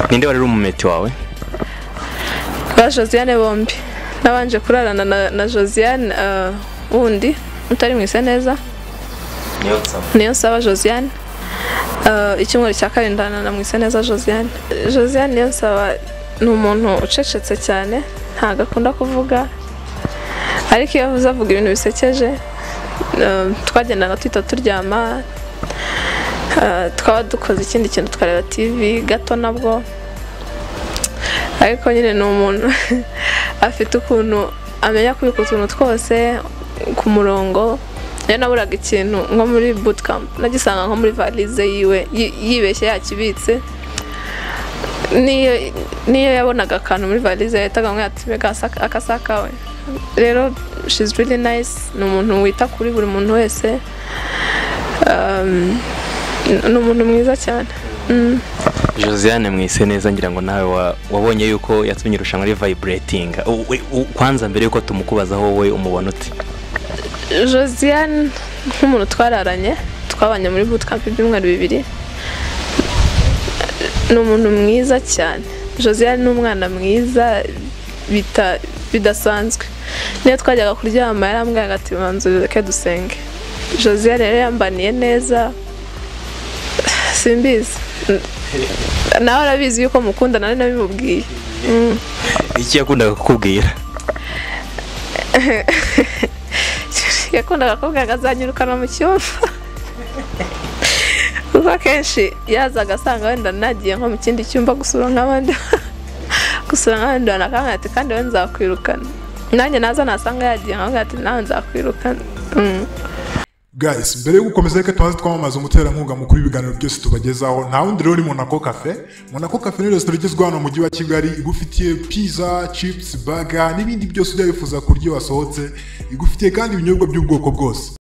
Ninde wari umumeti wawe? Ba Josiane bombi. Nabanje kurarana na Josiane wundi utari mwise neza. Niyo nsaba Josiane. Icyumweru cya karindana na mwise neza Josiane. Josiane niyo nsaba ni umuntu ucecetse cyane, ntago akunda kuvuga. Ariko iyo avuze avuga ibintu bisekeje. Twagendaga twita turyama, twaba dukoze ikindi kintu tukareba TV gato nabwo. Ariko nyine ni umuntu afite ukuntu amenya kubika utuntu twose ku murongo. Rero naburaga ikintu nko muri bootcamp nagisanga nko muri valise yiwe yibeshye yakibitse. Niyo yabonaga akantu muri valise yahitaga ngo yatibega akasakawe. Rero she's really nice, ni umuntu wita kuri buri muntu wese. Ni umuntu mwiza cyane. Josiane mwise neza ngira ngo nawe wabonye yuko yatumye irushanwa vibrating. Kwanza mbere yuko tumukubaza wowe umubona uti? Josiane nk'umuntu twararanye, twabanye muri bootcamp ibyumweru 2. Ni umuntu mwiza cyane. Josiane ni umwana mwiza bidasanzwe. Niyo twajyaga kuryama yarambwira ati manzu reke dusenge. Josiane rero yambaniye neza. Simbizi. Nawe arabizi yuko mukunda nari nabimubwiye. Iki yakundaga kukubwira? Yakundaga kuvuga azanyirukana mu cyumba. Kuko kenshi yazaga asanga wenda nagiye nko mu kindi cyumba gusura nk'abandi nakanga ati kandi we nzakwirukana. Nanjye naza nasanga yagiye nkanga ati nawe nzakwirukana. Guys, mbere yo gukomeza reka tubanze twamamaza umuterankunga mukuru w'ibiganiro byose tubagezaho. Nta wundi rero ni Monaco Cafe. Monaco Cafe ni restaurant igezweho hano mu mujyi wa Kigali, igufitiye pizza, chips, burger n'ibindi byose ujya wifuza kurya wasohotse. Igufitiye kandi ibinyobwa by'ubwoko bwose.